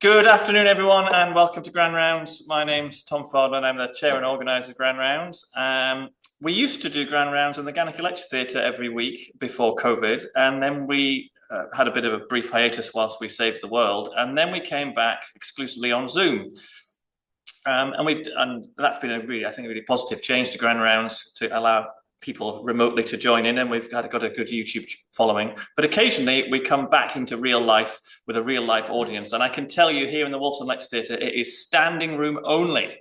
Good afternoon, everyone, and welcome to Grand Rounds. My name's Tom Fordman. I'm the chair and organiser of Grand Rounds. We used to do Grand Rounds in the NHS Lecture Theatre every week before COVID, and then we had a bit of a brief hiatus whilst we saved the world, and then we came back exclusively on Zoom. And that's been a really positive change to Grand Rounds to allow people remotely to join in, and we've got a good YouTube following. But occasionally we come back into real life with a real life audience, and I can tell you here in the Wolfson Lecture Theatre, it is standing room only.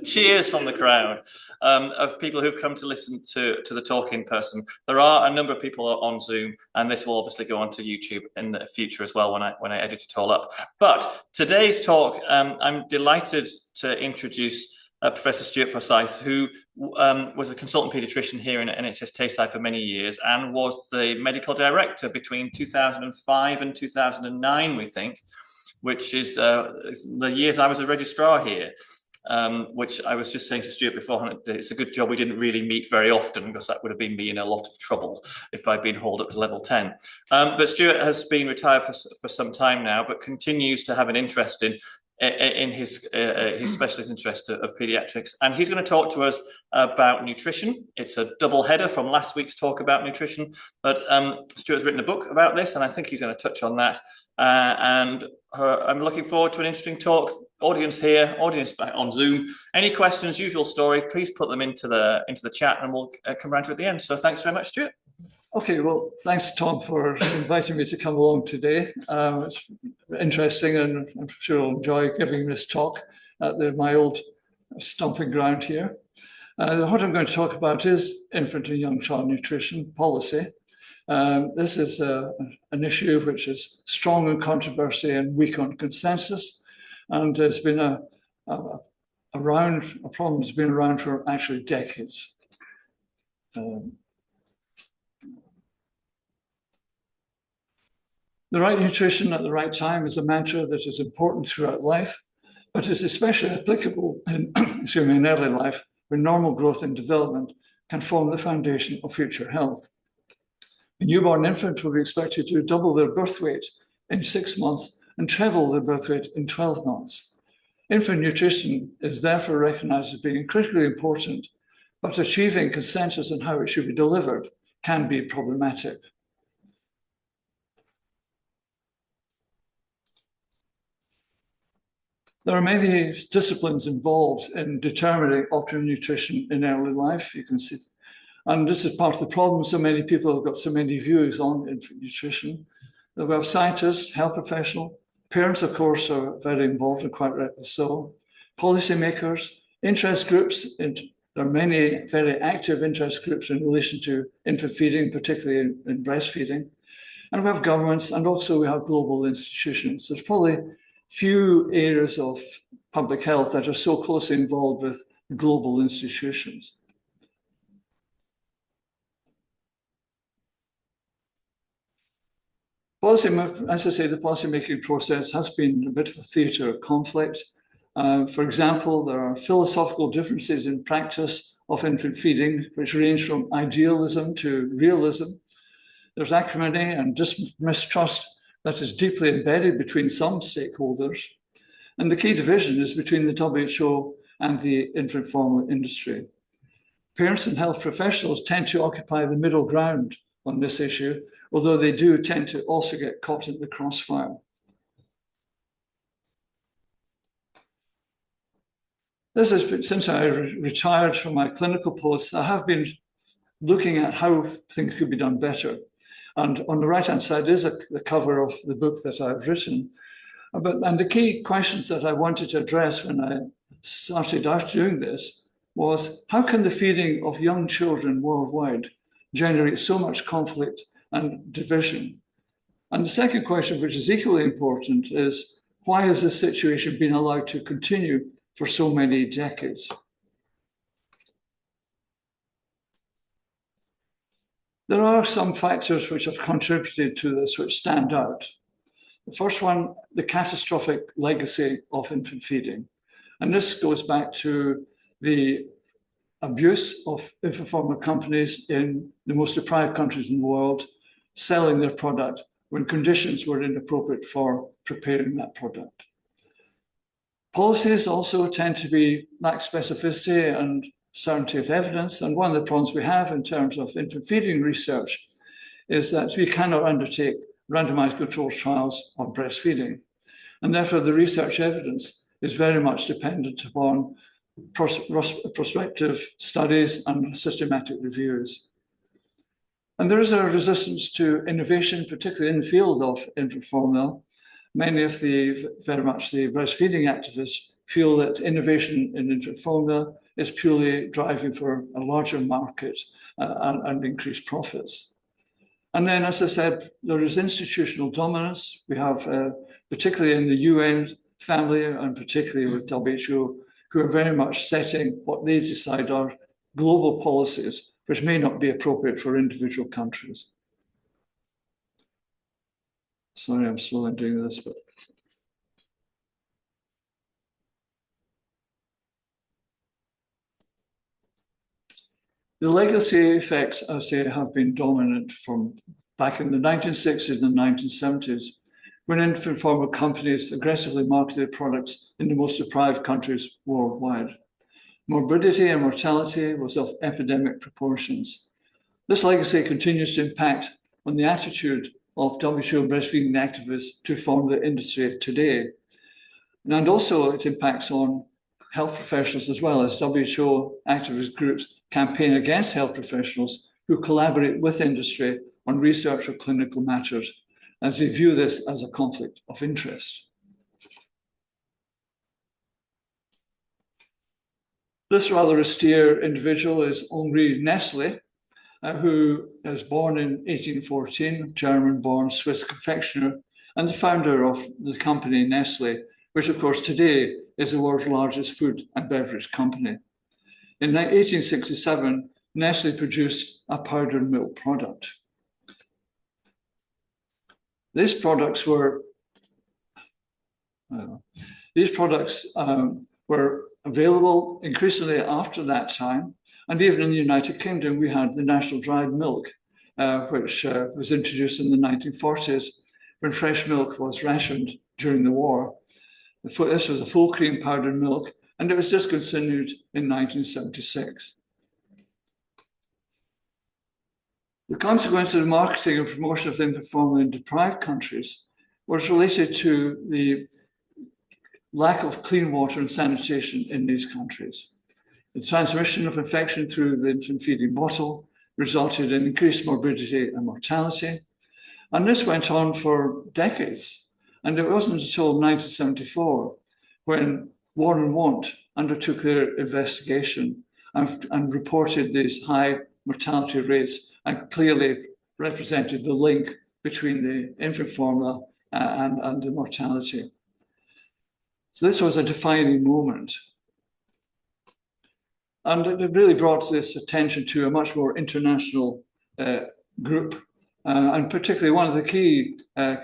Cheers from the crowd of people who've come to listen to the talk in person. There are a number of people on Zoom, and this will obviously go onto YouTube in the future as well when I edit it all up. But today's talk, I'm delighted to introduce Professor Stewart Forsyth, who was a consultant paediatrician here in NHS Tayside for many years and was the medical director between 2005 and 2009, we think, which is the years I was a registrar here, which I was just saying to Stewart beforehand, it's a good job we didn't really meet very often, because that would have been me in a lot of trouble if I'd been hauled up to level 10. But Stewart has been retired for some time now, but continues to have an interest in his specialist interest of paediatrics, and he's going to talk to us about nutrition. It's a double header from last week's talk about nutrition, but Stuart's written a book about this, and I think he's going to touch on that. I'm looking forward to an interesting talk. Audience back on Zoom. Any questions? Usual story. Please put them into the chat, and we'll come around to it at the end. So thanks very much, Stuart. Okay, well, thanks, Tom, for inviting me to come along today. It's interesting, and I'm sure I'll enjoy giving this talk at my old stomping ground here. What I'm going to talk about is infant and young child nutrition policy. This is an issue which is strong in controversy and weak on consensus, and it's been a problem that's been around for actually decades. The right nutrition at the right time is a mantra that is important throughout life, but is especially applicable in, in early life, where normal growth and development can form the foundation of future health. A newborn infant will be expected to double their birth weight in 6 months and treble their birth weight in 12 months. Infant nutrition is therefore recognized as being critically important, but achieving consensus on how it should be delivered can be problematic. There are many disciplines involved in determining optimal nutrition in early life, you can see. And this is part of the problem. So many people have got so many views on infant nutrition. We have scientists, health professionals, parents, of course, are very involved, and quite rightly so. Policymakers, interest groups, and there are many very active interest groups in relation to infant feeding, particularly in breastfeeding. And we have governments, and also we have global institutions. There's probably few areas of public health that are so closely involved with global institutions. As I say, the policy-making process has been a bit of a theatre of conflict. For example, there are philosophical differences in practice of infant feeding, which range from idealism to realism. There's acrimony and mistrust that is deeply embedded between some stakeholders. And the key division is between the WHO and the infant formula industry. Parents and health professionals tend to occupy the middle ground on this issue, although they do tend to also get caught in the crossfire. This has been, since I retired from my clinical post, I have been looking at how things could be done better. And on the right-hand side is the cover of the book that I've written. And the key questions that I wanted to address when I started out doing this was, how can the feeding of young children worldwide generate so much conflict and division? And the second question, which is equally important, is why has this situation been allowed to continue for so many decades? There are some factors which have contributed to this which stand out. The first one, the catastrophic legacy of infant feeding. And this goes back to the abuse of infant formula companies in the most deprived countries in the world, selling their product when conditions were inappropriate for preparing that product. Policies also tend to lack specificity and certainty of evidence, and one of the problems we have in terms of infant feeding research is that we cannot undertake randomized controlled trials on breastfeeding, and therefore the research evidence is very much dependent upon prospective studies and systematic reviews. And there is a resistance to innovation, particularly in the field of infant formula. Many of very much the breastfeeding activists feel that innovation in infant formula is purely driving for a larger market and increased profits. And then, as I said, there is institutional dominance. We have, particularly in the UN family and particularly with WHO, who are very much setting what they decide are global policies, which may not be appropriate for individual countries. Sorry, I'm slowly doing this, but. The legacy effects, I say, have been dominant from back in the 1960s and 1970s, when infant formula companies aggressively marketed products in the most deprived countries worldwide. Morbidity and mortality was of epidemic proportions. This legacy continues to impact on the attitude of WHO breastfeeding activists to form the industry today. And also it impacts on health professionals as well, as WHO activist groups campaign against health professionals who collaborate with industry on research or clinical matters, as they view this as a conflict of interest. This rather austere individual is Henri Nestlé, who is born in 1814, German-born Swiss confectioner, and the founder of the company Nestlé, which of course today is the world's largest food and beverage company. In 1867, Nestlé produced a powdered milk product. These products were available increasingly after that time, and even in the United Kingdom, we had the national dried milk, which was introduced in the 1940s when fresh milk was rationed during the war. This was a full cream powdered milk, and it was discontinued in 1976. The consequences of marketing and promotion of infant formula in deprived countries was related to the lack of clean water and sanitation in these countries. The transmission of infection through the infant feeding bottle resulted in increased morbidity and mortality. And this went on for decades. And it wasn't until 1974 when Warren Want undertook their investigation and reported these high mortality rates and clearly represented the link between the infant formula and the mortality. So this was a defining moment. And it really brought this attention to a much more international group, and particularly one of the key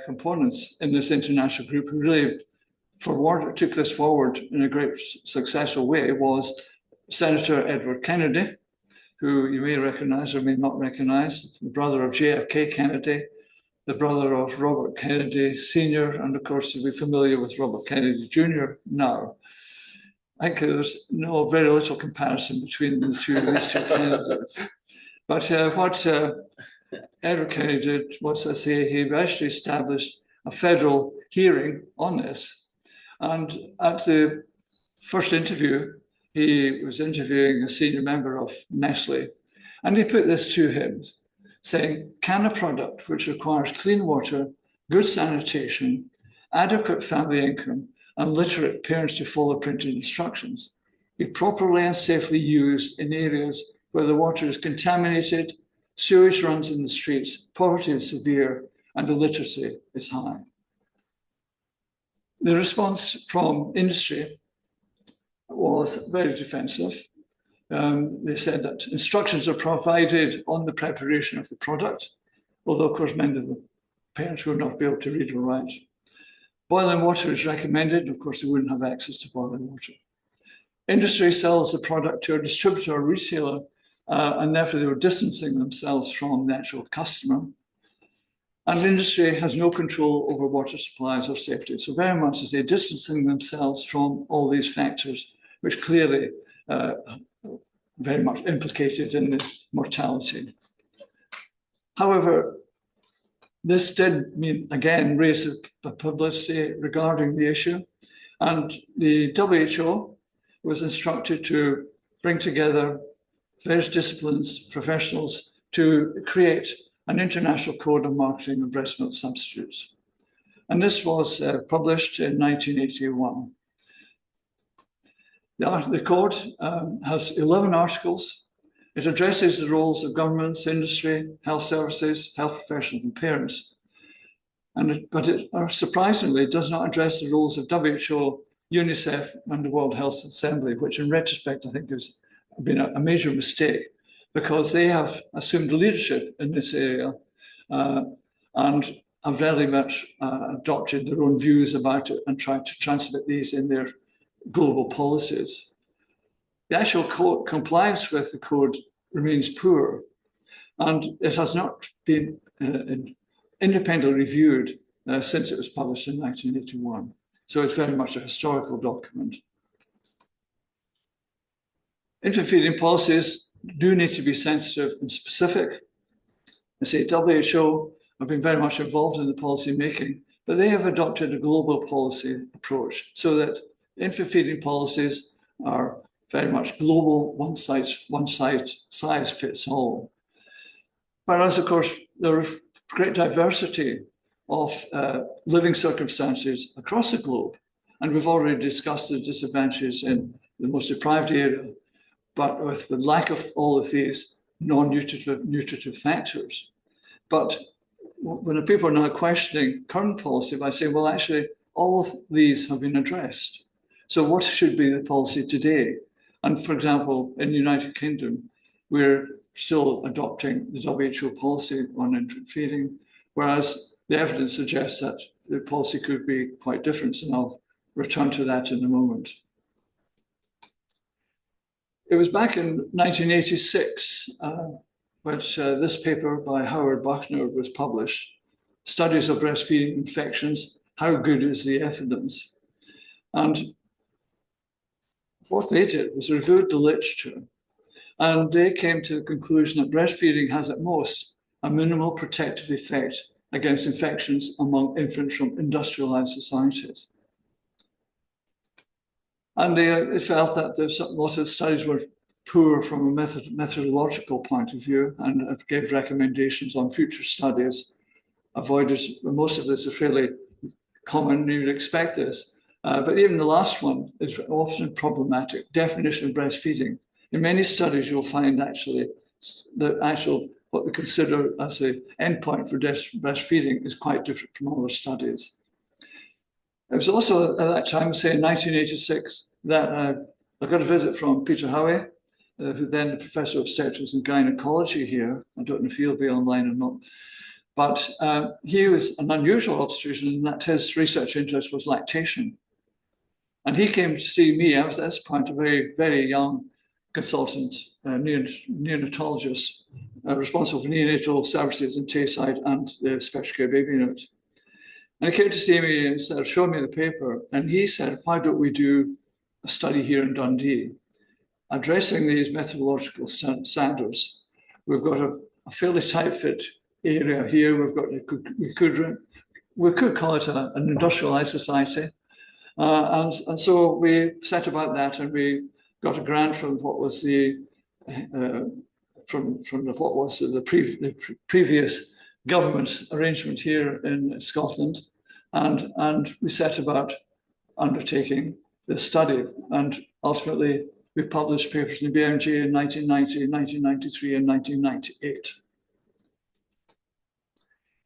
components in this international group who really took this forward in a great successful way was Senator Edward Kennedy, who you may recognize or may not recognize, the brother of JFK Kennedy, the brother of Robert Kennedy Sr., and of course you'll be familiar with Robert Kennedy Jr. now. I think there's very little comparison between these two candidates. But what Edward Kennedy did was, I say, he actually established a federal hearing on this. And at the first interview, he was interviewing a senior member of Nestlé, and he put this to him, saying, can a product which requires clean water, good sanitation, adequate family income, and literate parents to follow printed instructions be properly and safely used in areas where the water is contaminated, sewage runs in the streets, poverty is severe, and illiteracy is high? The response from industry was very defensive. They said that instructions are provided on the preparation of the product, although of course many of the parents would not be able to read or write. Boiling water is recommended. Of course, they wouldn't have access to boiling water. Industry sells the product to a distributor or retailer, and therefore they were distancing themselves from the actual customer. And industry has no control over water supplies or safety. So very much as they're distancing themselves from all these factors, which clearly very much implicated in the mortality. However, this did mean, again, raise the publicity regarding the issue. And the WHO was instructed to bring together various disciplines, professionals, to create an international code of marketing of breast milk substitutes. And this was published in 1981. The code has 11 articles. It addresses the roles of governments, industry, health services, health professionals, and parents. But it surprisingly does not address the roles of WHO, UNICEF, and the World Health Assembly, which in retrospect I think has been a major mistake, because they have assumed leadership in this area and have very much adopted their own views about it and tried to transmit these in their global policies. The actual compliance with the code remains poor, and it has not been independently reviewed since it was published in 1981. So it's very much a historical document. Infant feeding policies do need to be sensitive and specific. I say WHO have been very much involved in the policy making, but they have adopted a global policy approach so that infant feeding policies are very much global, one size fits all. Whereas, of course, there is great diversity of living circumstances across the globe. And we've already discussed the disadvantages in the most deprived area, but with the lack of all of these non-nutritive factors. But when the people are now questioning current policy by saying, well, actually, all of these have been addressed. So what should be the policy today? And for example, in the United Kingdom, we're still adopting the WHO policy on infant feeding, whereas the evidence suggests that the policy could be quite different, and I'll return to that in a moment. It was back in 1986 which this paper by Howard Buckner was published, Studies of Breastfeeding Infections, How Good is the Evidence? And what they did was reviewed the literature, and they came to the conclusion that breastfeeding has at most a minimal protective effect against infections among infants from industrialized societies. And they felt that a lot of studies were poor from a methodological point of view, and gave recommendations on future studies. Avoided, most of this is fairly common, you would expect this. But even the last one is often problematic, definition of breastfeeding. In many studies, you'll find actually what they consider as the endpoint for breastfeeding is quite different from other studies. It was also at that time, say in 1986, that I got a visit from Peter Howie, who then the Professor of Obstetrics and Gynecology here. I don't know if he'll be online or not. But he was an unusual obstetrician in that his research interest was lactation. And he came to see me. I was at this point a very, very young consultant, neonatologist, responsible for neonatal services in Tayside and the special care baby unit. And he came to see me and said, showed me the paper. And he said, why don't we do a study here in Dundee, addressing these methodological standards? We've got a fairly tight fit area here. We've got, we could call it an industrialized society. And so we set about that, and we got a grant from what was the previous government arrangement here in Scotland, and we set about undertaking this study. And ultimately, we published papers in the BMJ in 1990, 1993, and 1998.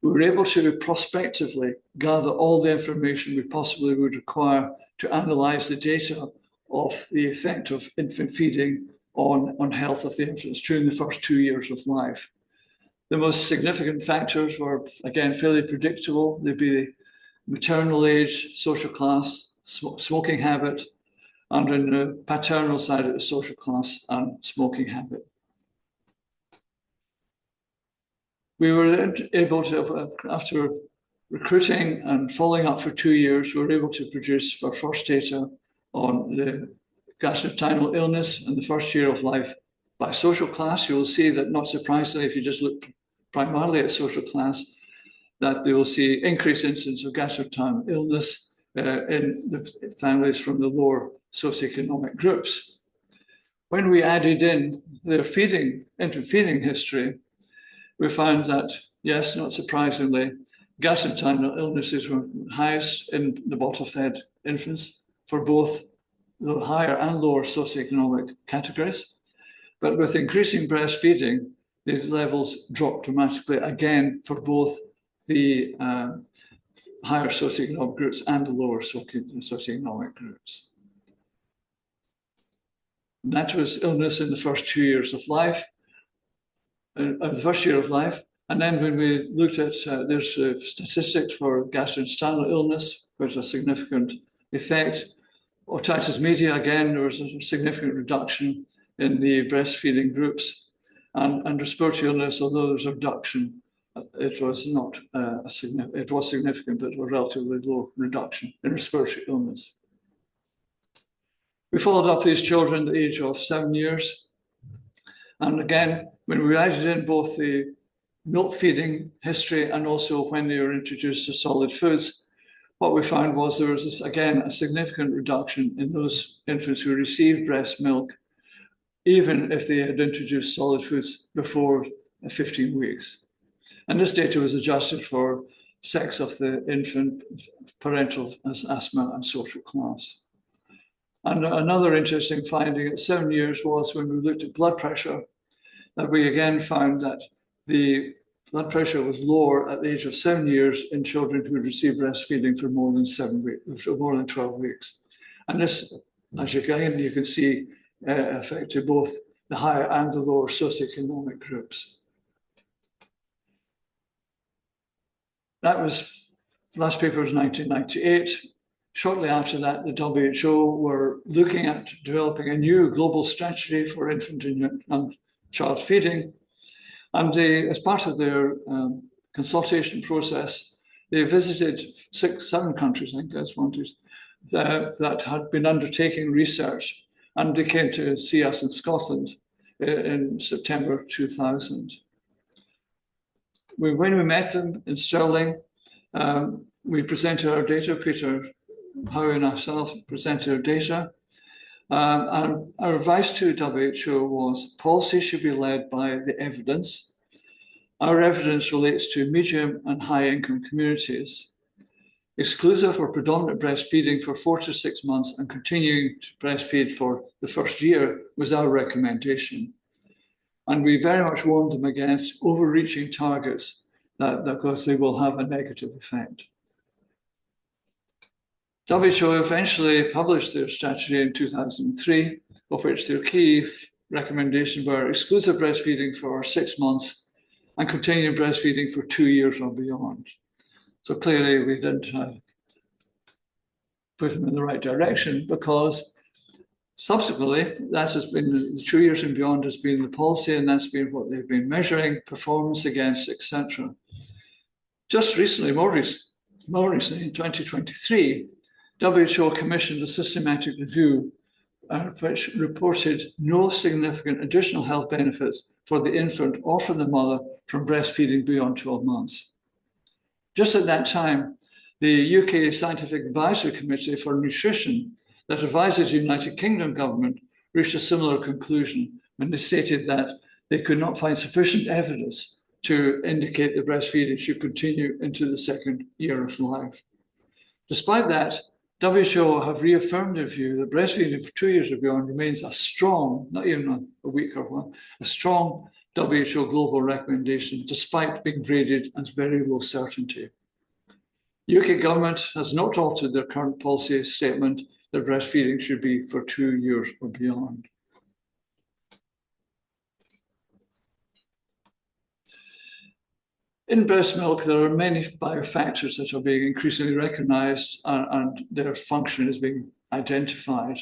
We were able to prospectively gather all the information we possibly would require to analyse the data of the effect of infant feeding on health of the infants during the first 2 years of life. The most significant factors were, again, fairly predictable. They'd be the maternal age, social class, smoking habit, and in the paternal side of the social class and smoking habit. We were able to, after recruiting and following up for 2 years, we were able to produce our first data on the gastrointestinal illness in the first year of life by social class. You will see that, not surprisingly, if you just look primarily at social class, that they will see increased incidence of gastrointestinal illness in the families from the lower socioeconomic groups. When we added in their infant feeding history, we found that, yes, not surprisingly, gastrointestinal illnesses were highest in the bottle-fed infants for both the higher and lower socioeconomic categories. But with increasing breastfeeding, these levels dropped dramatically again for both the higher socioeconomic groups and the lower socioeconomic groups. And that was illness in the first 2 years of life, the first year of life. And then when we looked at, there's statistics for gastrointestinal illness, which is a significant effect. Otitis media, again, there was a significant reduction in the breastfeeding groups. And respiratory illness, although there's a reduction, it was not it was significant, but a relatively low reduction in respiratory illness. We followed up these children at the age of 7 years. And again, when we added in both the milk feeding history and also when they were introduced to solid foods, what we found was there was, again, a significant reduction in those infants who received breast milk, even if they had introduced solid foods before 15 weeks. And this data was adjusted for sex of the infant, parental asthma, and social class. And another interesting finding at 7 years was when we looked at blood pressure, that we again found that the blood pressure was lower at the age of 7 years in children who received breastfeeding for more than 7 weeks, for more than 12 weeks. And this, as you can see, affected both the higher and the lower socioeconomic groups. That was, last paper was 1998. Shortly after that, the WHO were looking at developing a new global strategy for infant and child feeding. And they, as part of their consultation process, they visited 7 countries, I think that's one, that had been undertaking research. And they came to see us in Scotland in September 2000. When we met them in Stirling, we presented our data. Peter Howe and myself presented our data. And our advice to WHO was policy should be led by the evidence. Our evidence relates to medium and high income communities. Exclusive or predominant breastfeeding for 4 to 6 months and continuing to breastfeed for the first year was our recommendation. And we very much warned them against overreaching targets because they will have a negative effect. WHO eventually published their strategy in 2003, of which their key recommendations were exclusive breastfeeding for 6 months and continuing breastfeeding for 2 years or beyond. So clearly we didn't put them in the right direction, because subsequently that has been the 2 years and beyond has been the policy, and that's been what they've been measuring performance against, etc. Just recently, more recently, in 2023, WHO commissioned a systematic review which reported no significant additional health benefits for the infant or for the mother from breastfeeding beyond 12 months. Just at that time, the UK Scientific Advisory Committee for Nutrition that advises the United Kingdom government reached a similar conclusion when they stated that they could not find sufficient evidence to indicate that breastfeeding should continue into the 2nd year of life. Despite that, WHO have reaffirmed their view that breastfeeding for 2 years or beyond remains a strong, not even a weak or one, a strong WHO global recommendation, despite being graded as very low certainty. UK government has not altered their current policy statement that breastfeeding should be for 2 years or beyond. In breast milk, there are many biofactors that are being increasingly recognized and their function is being identified.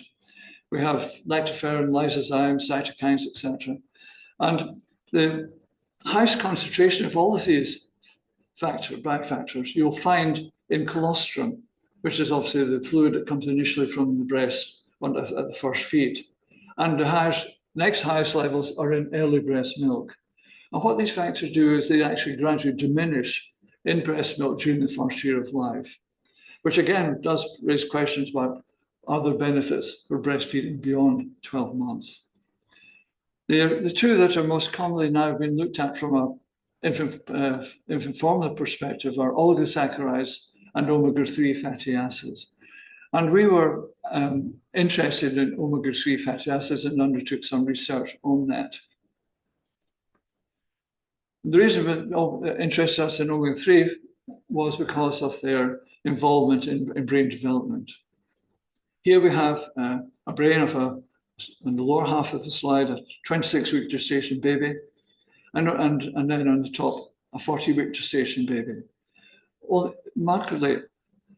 We have lactoferrin, lysozymes, cytokines, etc. And the highest concentration of all of these factors you'll find in colostrum, which is obviously the fluid that comes initially from the breast at the first feed. And the next highest levels are in early breast milk. And what these factors do is they actually gradually diminish in breast milk during the first year of life, which again does raise questions about other benefits for breastfeeding beyond 12 months. The two that are most commonly now being looked at from an infant formula perspective are oligosaccharides and omega-3 fatty acids. And we were interested in omega-3 fatty acids and undertook some research on that. The reason it interested us in omega-3 was because of their involvement in brain development. Here we have a brain of in the lower half of the slide, a 26-week gestation baby, and then on the top, a 40-week gestation baby. Well, markedly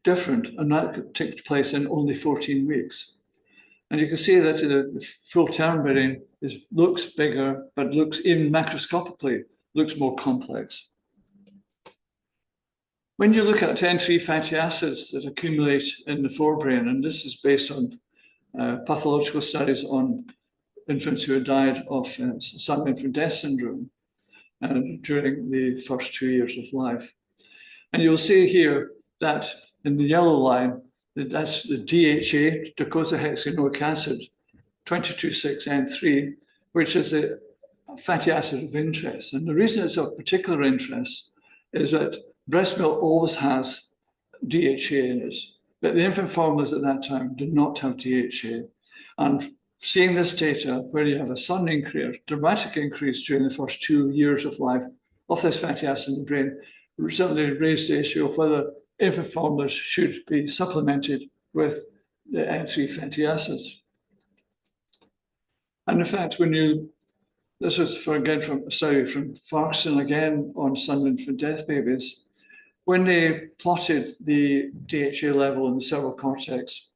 different, and that takes place in only 14 weeks. And you can see that the full-term brain looks bigger, but looks even macroscopically, looks more complex. When you look at N3 fatty acids that accumulate in the forebrain, and this is based on pathological studies on infants who had died of sudden infant death syndrome during the first 2 years of life. And you'll see here that in the yellow line, that's the DHA, docosahexaenoic acid, 22,6-N3, which is a fatty acid of interest. And the reason it's of particular interest is that breast milk always has DHA in it, but the infant formulas at that time did not have DHA. And seeing this data, where you have a sudden increase, dramatic increase during the first 2 years of life of this fatty acid in the brain, certainly raised the issue of whether infant formulas should be supplemented with the N3 fatty acids. And in fact, this was again from a study from Farquharson again on sudden infant death babies. When they plotted the DHA level in the cerebral cortex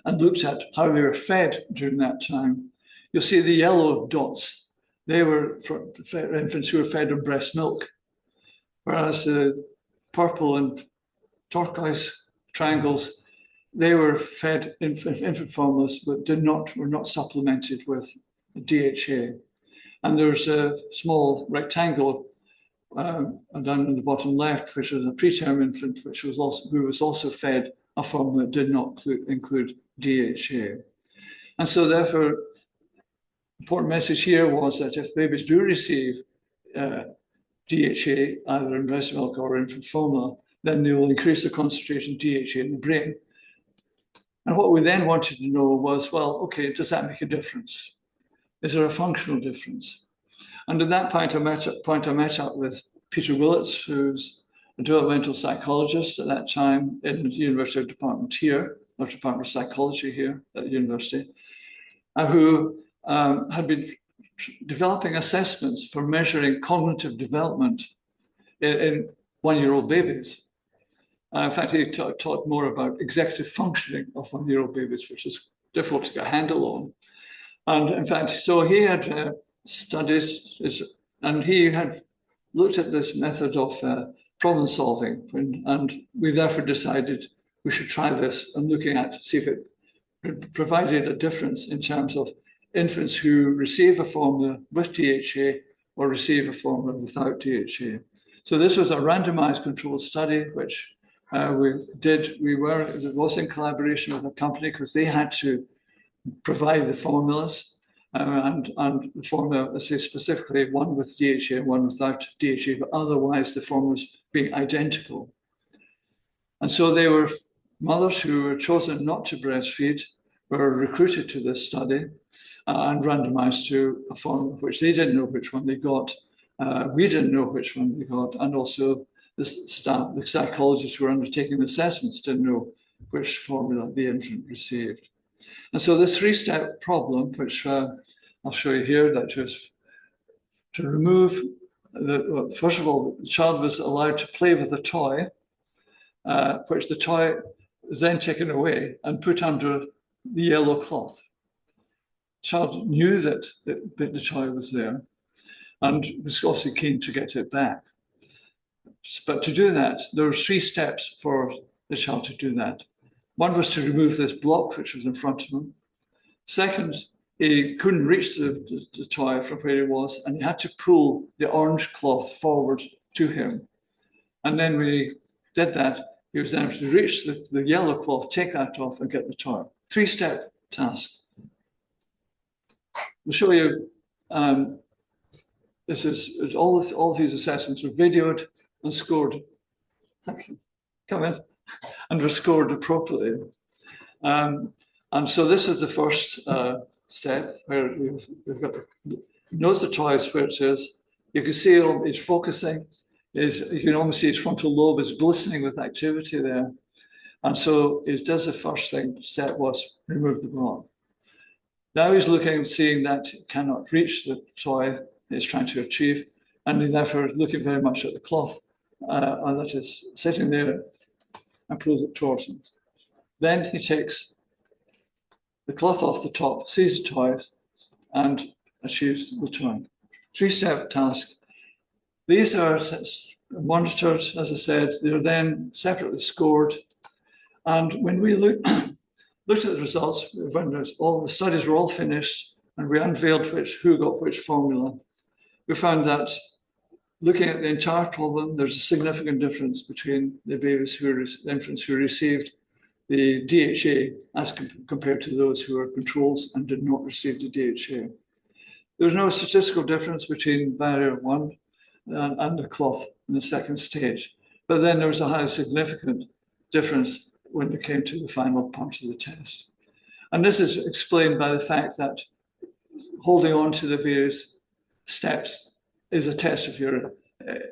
and looked at how they were fed during that time, you'll see the yellow dots. They were for infants who were fed on breast milk, whereas the purple and turquoise triangles, they were fed infant formulas but were not supplemented with DHA. And there's a small rectangle down in the bottom left, which was a preterm infant, who was also fed a formula that did not include DHA. And so therefore, important message here was that if babies do receive DHA, either in breast milk or infant formula, then they will increase the concentration of DHA in the brain. And what we then wanted to know was, well, okay, does that make a difference? Is there a functional difference? And at that point, I met up with Peter Willits, who's a developmental psychologist at that time in the University Department of Psychology here at the university, who had been developing assessments for measuring cognitive development in one-year-old babies. In fact, he talked more about executive functioning of one-year-old babies, which is difficult to get a handle on. And in fact, so he had studies, and he had looked at this method of problem solving, and we therefore decided we should try this and looking at, see if it provided a difference in terms of infants who receive a formula with DHA or receive a formula without DHA. So this was a randomized controlled study, which it was in collaboration with a company because they had to provide the formulas and the formula, let's say specifically one with DHA and one without DHA, but otherwise the formulas being identical. And so they were mothers who were chosen not to breastfeed, were recruited to this study and randomized to a formula which they didn't know which one they got. We didn't know which one they got, and also the staff, the psychologists who were undertaking the assessments didn't know which formula the infant received. And so this three-step problem, which I'll show you here, that was to remove, first of all, the child was allowed to play with a toy, which the toy was then taken away and put under the yellow cloth. The child knew that the toy was there. and was obviously keen to get it back. But to do that, there were 3 steps for the child to do that. One was to remove this block which was in front of him. Second, he couldn't reach the toy from where he was, and he had to pull the orange cloth forward to him. And then when he did that, he was able to reach the yellow cloth, take that off, and get the toy. 3-step task. I'll show you. This is all these assessments were videoed and scored. Come in, and were scored appropriately. And so this is the first step where we've got knows the toys where it is. You can see it's focusing. You can almost see his frontal lobe is glistening with activity there. And so it does the first thing. Step was remove the block. Now he's looking, seeing that he cannot reach the toy he's trying to achieve, and he's therefore looking very much at the cloth that is sitting there and pulls it towards him. Then he takes the cloth off the top, sees the toys, and achieves the toy. 3-step task. These are monitored, as I said. They're then separately scored. And when we looked at the results, when all the studies were all finished and we unveiled who got which formula, we found that looking at the entire problem, there's a significant difference between the babies infants who received the DHA as compared to those who were controls and did not receive the DHA. There was no statistical difference between barrier 1 and the cloth in the second stage. But then there was a highly significant difference when it came to the final part of the test. And this is explained by the fact that holding on to the various steps is a test of your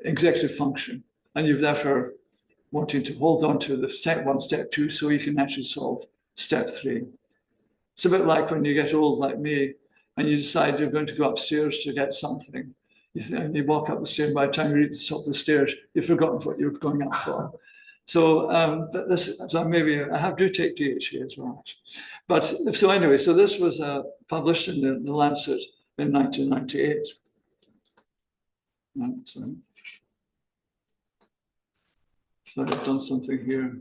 executive function. And you've therefore wanting to hold on to the step 1, step 2, so you can actually solve step 3. It's a bit like when you get old like me and you decide you're going to go upstairs to get something. You walk up the stairs, and by the time you reach the top of the stairs, you've forgotten what you're going up for. So, so maybe I do take DHA as well. But so anyway, so this was published in the Lancet in 1998. So I've done something here.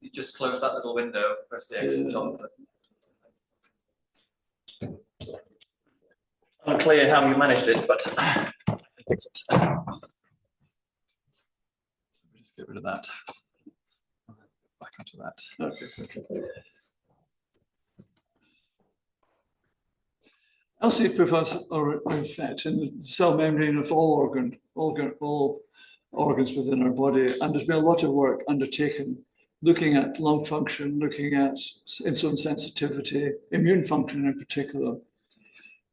You just close that little window, press the X on top. Unclear how you managed it, but I can fix it. Just get rid of that. Back onto that. Okay. LC provides an effect in the cell membrane of all organs within our body, and there's been a lot of work undertaken looking at lung function, looking at insulin sensitivity, immune function in particular.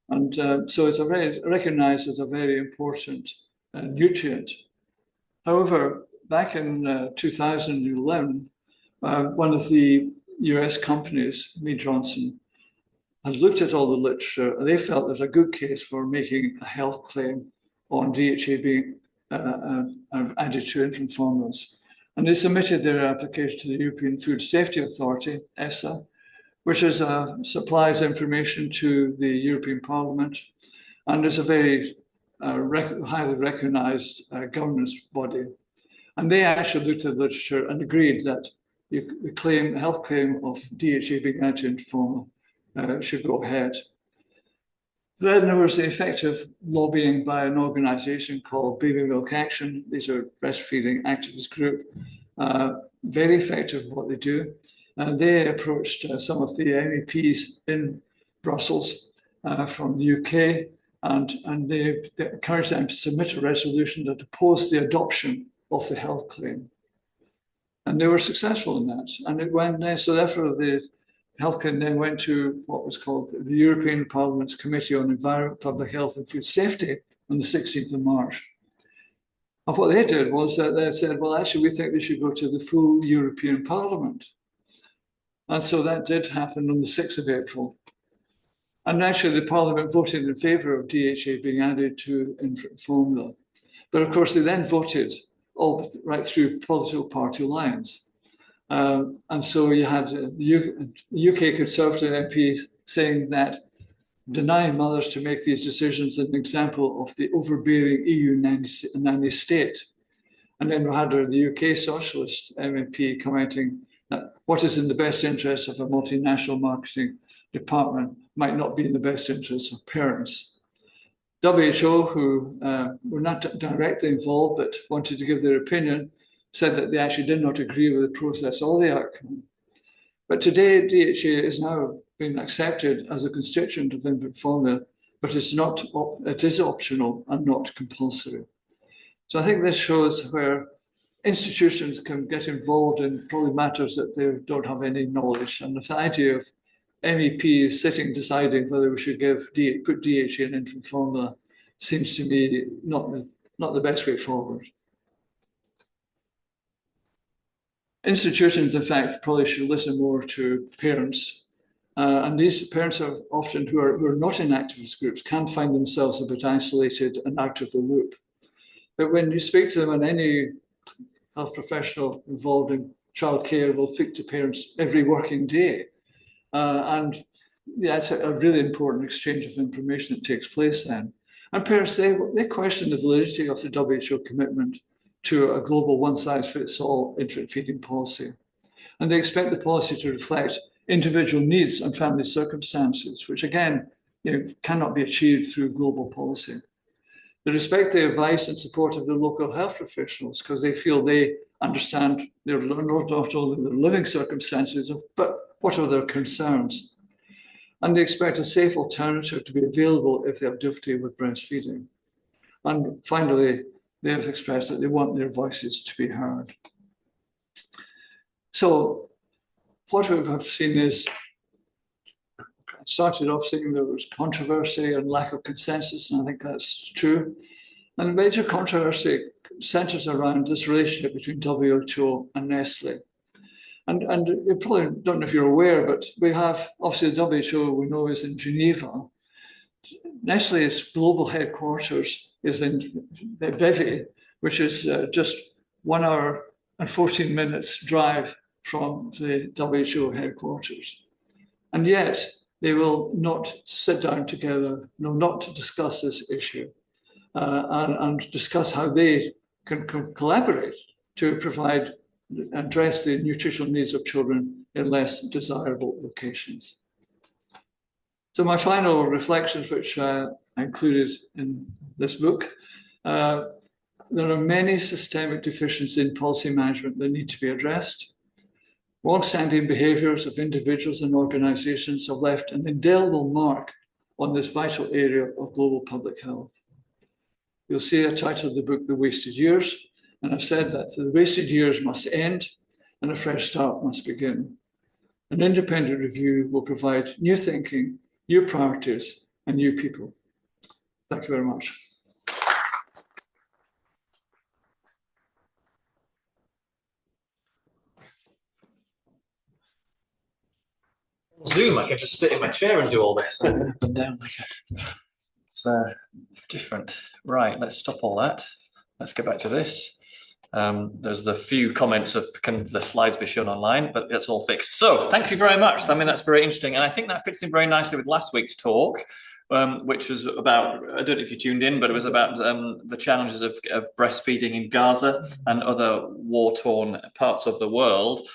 And so it's recognized as a very important nutrient. However, back in 2011, one of the US companies, Mead Johnson, had looked at all the literature, and they felt there's a good case for making a health claim on DHA being added to infant formulas. And they submitted their application to the European Food Safety Authority, EFSA, which is, supplies information to the European Parliament, and is a very highly recognized governance body. And they actually looked at the literature and agreed that the health claim of DHA being added to infant formula should go ahead. Then there was the effective lobbying by an organization called Baby Milk Action. These are breastfeeding activist group, very effective in what they do. They approached some of the MEPs in Brussels from the UK, and they encouraged them to submit a resolution that opposed the adoption of the health claim. And they were successful in that. And it went there, so therefore the health claim then went to what was called the European Parliament's Committee on Environment, Public Health and Food Safety on the 16th of March. And what they did was that they said, well, actually, we think they should go to the full European Parliament. And so that did happen on the 6th of April. And actually, the Parliament voted in favour of DHA being added to infant formula. But of course, they then voted all right through political party lines. And so you had the UK Conservative MP saying that denying mothers to make these decisions an example of the overbearing EU nanny state. And then we had the UK socialist MEP commenting that what is in the best interest of a multinational marketing department might not be in the best interest of parents. WHO, who were not directly involved but wanted to give their opinion, said that they actually did not agree with the process or the outcome. But today, DHA is now being accepted as a constituent of infant formula, but it is optional and not compulsory. So I think this shows where institutions can get involved in probably matters that they don't have any knowledge. And the idea of MEPs sitting deciding whether we should put DHA in infant formula seems to me not the best way forward. Institutions, in fact, probably should listen more to parents. And these parents are often who are not in activist groups can find themselves a bit isolated and out of the loop. But when you speak to them, and any health professional involved in childcare will speak to parents every working day. And yeah, it's a really important exchange of information that takes place then. And parents, they question the validity of the WHO commitment to a global one-size-fits-all infant feeding policy. And they expect the policy to reflect individual needs and family circumstances, which again, cannot be achieved through global policy. They respect the advice and support of the local health professionals because they feel they understand not only their living circumstances, but what are their concerns. And they expect a safe alternative to be available if they have difficulty with breastfeeding. And finally, they have expressed that they want their voices to be heard. So what we have seen is, I started off saying there was controversy and lack of consensus, and I think that's true. And the major controversy centers around this relationship between WHO and Nestle. And you probably don't know if you're aware, but we have, obviously the WHO we know is in Geneva. Nestle's global headquarters is in Vevey, which is just 1 hour and 14 minutes drive from the WHO headquarters. And yet they will not sit down together, no, not to discuss this issue and discuss how they can collaborate to address the nutritional needs of children in less desirable locations. So my final reflections, which I included in this book, there are many systemic deficiencies in policy management that need to be addressed. Long-standing behaviours of individuals and organisations have left an indelible mark on this vital area of global public health. You'll see I titled the book The Wasted Years, and I've said that the wasted years must end and a fresh start must begin. An independent review will provide new thinking, new priorities, and new people. Thank you very much. Zoom, I can just sit in my chair and do all this. Up and down like it's different. Right, let's stop all that. Let's get back to this. There's the few comments of can the slides be shown online, but that's all fixed. So thank you very much. I mean, that's very interesting. And I think that fits in very nicely with last week's talk, which was about, I don't know if you tuned in, but it was about the challenges of breastfeeding in Gaza and other war-torn parts of the world.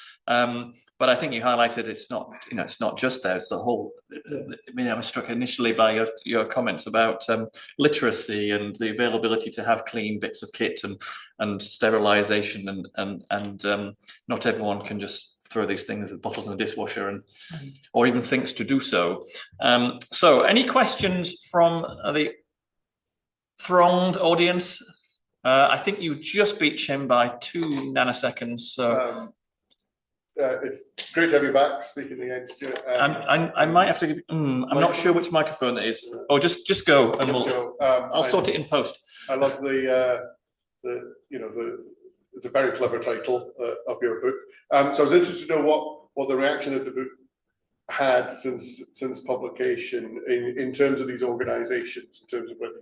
But I think you highlighted it's not just there, it's the whole. I mean, I was struck initially by your comments about literacy and the availability to have clean bits of kit and sterilisation and not everyone can just throw these things at bottles in the dishwasher or even thinks to do so. So any questions from the thronged audience? I think you just beat Chen by 2 nanoseconds. So. It's great to have you back speaking against you. I might have to give. I'm not sure which microphone it is. Oh, just go and I'll sort it in post. I love it's a very clever title of your book. So I was interested to know what the reaction of the book had since publication in terms of these organisations, in terms of whether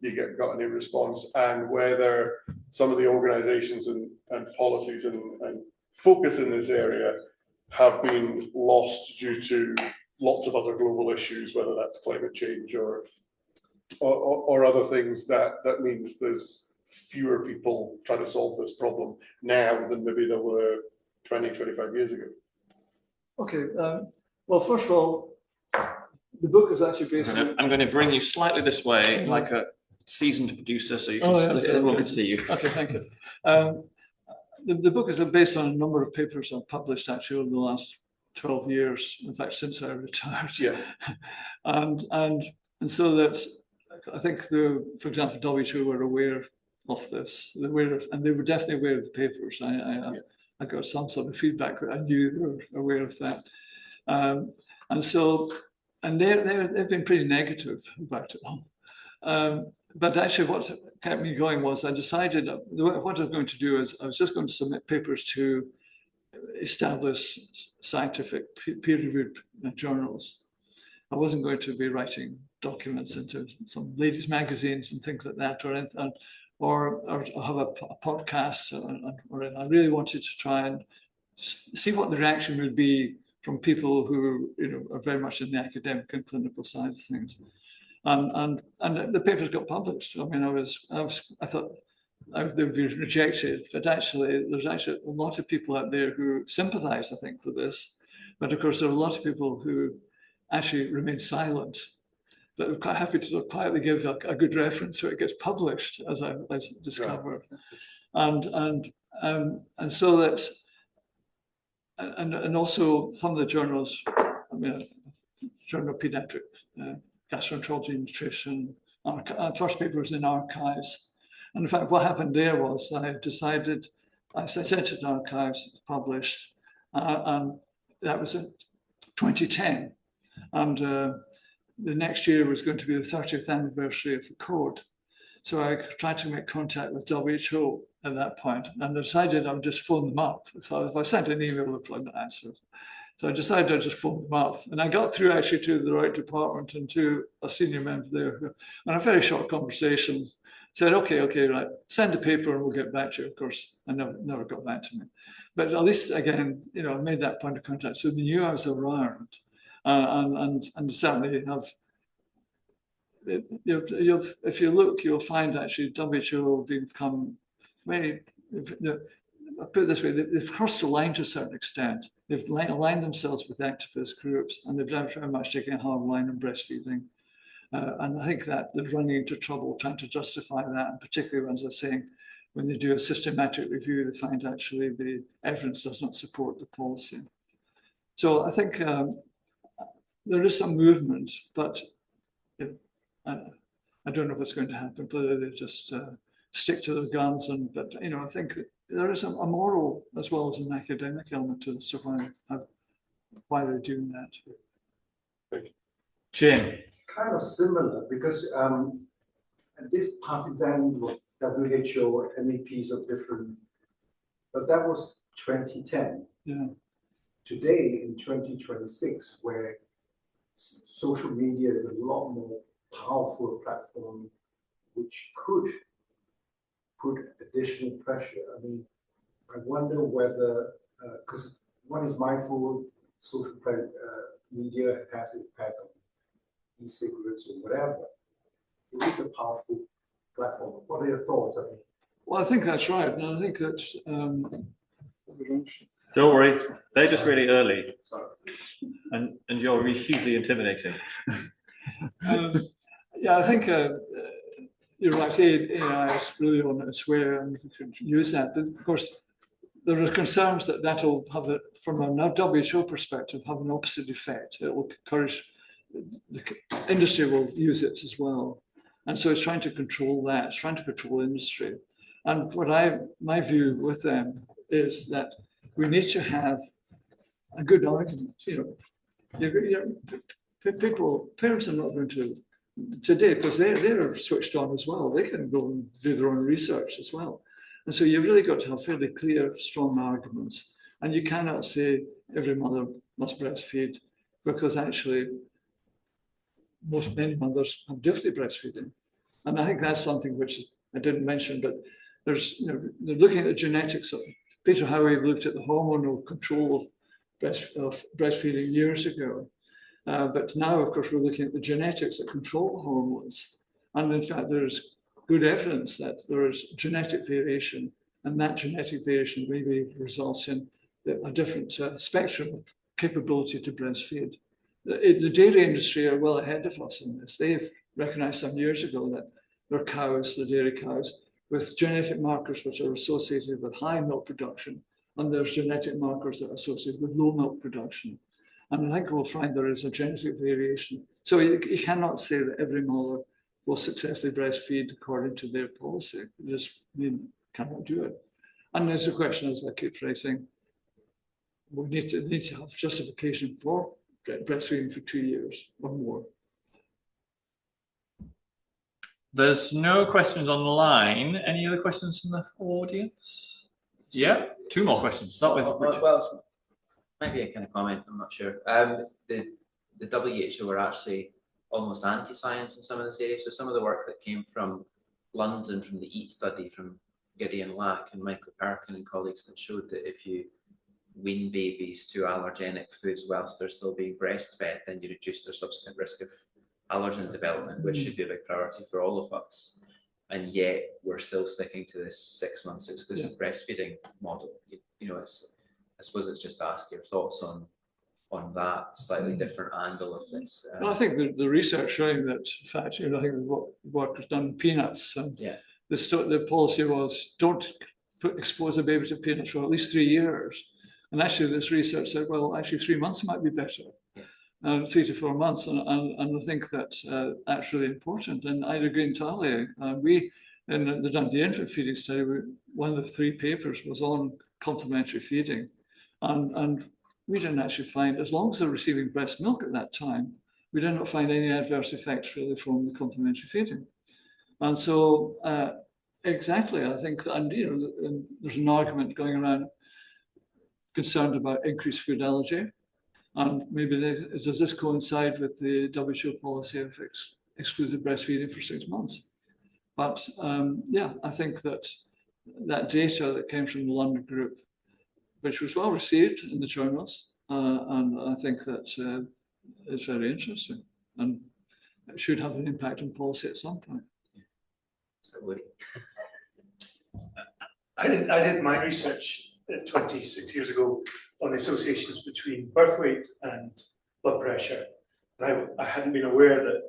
you got any response, and whether some of the organisations and policies and focus in this area have been lost due to lots of other global issues, whether that's climate change or other things, that means there's fewer people trying to solve this problem now than maybe there were 20, 25 years ago. Okay, well, first of all, the book is actually based on... I'm going to bring you slightly this way, like a seasoned producer, so you can everyone can see you. Okay, thank you. The book is based on a number of papers I've published actually over the last 12 years, in fact, since I retired. Yeah. and so that I think for example, WHO were aware of this. They were definitely aware of the papers. I got some sort of feedback that I knew they were aware of that. And they've been pretty negative about it all. But actually what kept me going was I decided what I was going to do is I was just going to submit papers to established scientific peer-reviewed journals. I wasn't going to be writing documents into some ladies' magazines and things like that, or have a podcast. Or I really wanted to try and see what the reaction would be from people who are very much in the academic and clinical side of things. And the papers got published. I mean, I thought they would be rejected, but actually, there's actually a lot of people out there who sympathize, I think, with this. But of course, there are a lot of people who actually remain silent, but I'm quite happy to sort of quietly give a good reference so it gets published, as I discovered. Right. And so that, and also some of the journals, I mean, Journal of Paediatric Gastroenterology and Nutrition, first paper was in Archives. And in fact, what happened there was I sent it to Archives, published, and that was in 2010. And the next year was going to be the 30th anniversary of the code. So I tried to make contact with WHO at that point, and I decided I would just phone them up. So if I sent an email, they'd probably not answer. So I decided I'd just phone them up. And I got through actually to the right department and to a senior member there who, in a very short conversation, said, okay, right, send the paper and we'll get back to you. Of course, I never got back to me. But at least, again, I made that point of contact. So they knew I was around. And certainly have, if you look, you'll find actually WHO become very, I'll put it this way, they've crossed the line to a certain extent. They've aligned themselves with activist groups, and they've very much taken a hard line on breastfeeding. And I think that they're running into trouble trying to justify that, and particularly, as I was saying, when they do a systematic review, they find actually the evidence does not support the policy. So I think there is some movement, but I don't know what's going to happen, whether they just stick to their guns. But I think there is a moral as well as an academic element to this, why they're doing that. Thank you. Jim. Kind of similar, because this partisan with WHO MEPs are different, but that was 2010. Yeah. Today, in 2026, where social media is a lot more powerful platform, which could put additional pressure. I mean, I wonder whether, because one is mindful, social media has an impact on e-cigarettes or whatever. It is a powerful platform. What are your thoughts? I mean, well, I think that's right. And I think that don't worry, they're just really early. Sorry. And you're hugely intimidating. Yeah, I think you're right. AI is really on its way, and we could use that. But of course, there are concerns that that'll have, from a WHO perspective, have an opposite effect. It will encourage, the industry will use it as well. And so it's trying to control that, it's trying to control industry. And my view with them is that we need to have a good argument. Parents are not going to, today, because they're switched on as well. They can go and do their own research as well. And so you've really got to have fairly clear, strong arguments. And you cannot say every mother must breastfeed, because actually many mothers have difficulty breastfeeding. And I think that's something which I didn't mention, but there's, they're looking at the genetics of, Peter Howey looked at the hormonal control of breastfeeding years ago. But now, of course, we're looking at the genetics that control hormones. And in fact, there's good evidence that there is genetic variation, and that genetic variation maybe results in a different spectrum of capability to breastfeed. The dairy industry are well ahead of us in this. They've recognized some years ago that their cows, the dairy cows, with genetic markers which are associated with high milk production, and there's genetic markers that are associated with low milk production. And I think we'll find there is a genetic variation. So you cannot say that every mother will successfully breastfeed according to their policy. You just cannot do it. And there's a question, as I keep raising, we need to have justification for breastfeeding for 2 years or more. There's no questions online. Any other questions from the audience? Yeah, 2 more questions. Start with Richard. Well, maybe a kind of comment, I'm not sure. The WHO were actually almost anti-science in some of this area. So some of the work that came from London, from the EAT study, from Gideon Lack and Michael Perkin and colleagues, that showed that if you wean babies to allergenic foods whilst they're still being breastfed, then you reduce their subsequent risk of allergen development, which should be a big priority for all of us. And yet we're still sticking to this 6 months exclusive breastfeeding model. You know, I suppose it's just to ask your thoughts on that slightly different angle of things. Well, I think the research showing that, in fact, I think what work was done in peanuts, and the policy was don't expose a baby to peanuts for at least 3 years. And actually, this research said, well, actually 3 months might be better. 3 to 4 months, and I think that that's really important. And I'd agree entirely. We, in the Dundee infant feeding study, one of the 3 papers was on complementary feeding, and we didn't actually find, as long as they're receiving breast milk at that time, we did not find any adverse effects really from the complementary feeding. And so, exactly, I think that, and there's an argument going around concerned about increased food allergy. And maybe does this coincide with the WHO policy of exclusive breastfeeding for 6 months? But yeah, I think that data that came from the London group, which was well received in the journals, and I think that is very interesting, and it should have an impact on policy at some point. I did my research 26 years ago on the associations between birth weight and blood pressure. And I hadn't been aware that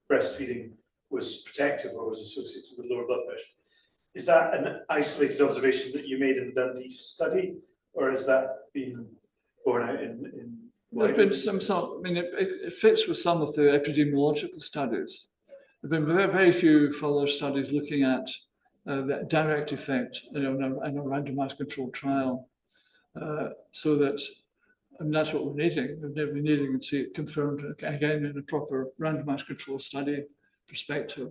breastfeeding was protective or was associated with lower blood pressure. Is that an isolated observation that you made in the Dundee study, or has that been borne out in There's been some, I mean, it fits with some of the epidemiological studies. There have been very few further studies looking at the direct effect in a randomized controlled trial. So that, and that's what we're needing. We're needing to see it confirmed again in a proper randomized control study perspective.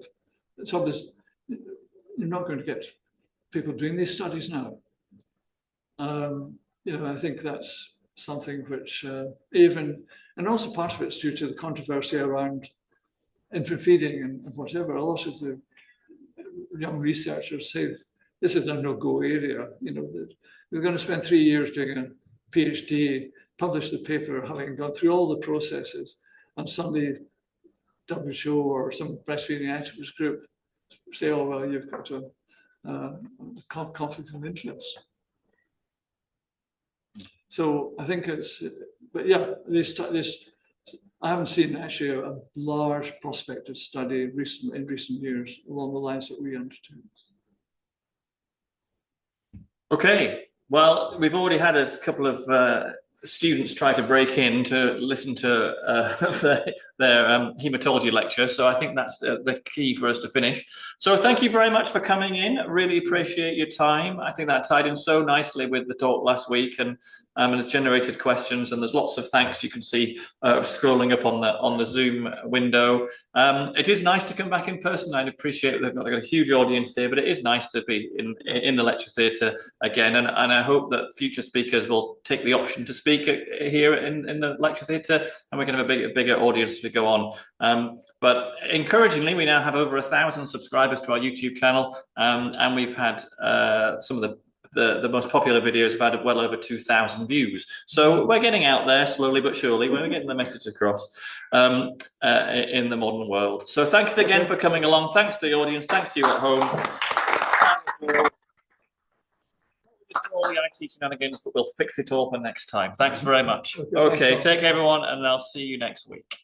It's obvious you're not going to get people doing these studies now. I think that's something which and also part of it's due to the controversy around infant feeding and whatever. A lot of the young researchers say this is a no-go area. We're going to spend 3 years doing a PhD, publish the paper, having gone through all the processes, and suddenly WHO or some breastfeeding activist group say, oh, well, you've got a conflict of interest. So I think but yeah, I haven't seen actually a large prospective study in recent years along the lines that we undertook. Okay, well, we've already had a couple of students try to break in to listen to their haematology lecture, so I think that's the key for us to finish. So thank you very much for coming in. Really appreciate your time. I think that tied in so nicely with the talk last week, and has generated questions, and there's lots of thanks you can see scrolling up on the Zoom window. It is nice to come back in person. I'd appreciate they've got a huge audience here, but it is nice to be in the lecture theatre again, and I hope that future speakers will take the option to speak here in the lecture theatre, and we can have a bigger audience as we go on. But encouragingly, we now have over 1,000 subscribers to our YouTube channel, and we've had some of the the most popular videos have had well over 2,000 views. So we're getting out there slowly but surely. We're getting the message across in the modern world. So thanks again for coming along. Thanks to the audience. Thanks to you at home. All the IT shenanigans, but we'll fix it all for next time. Thanks very much. Okay, take care everyone, and I'll see you next week.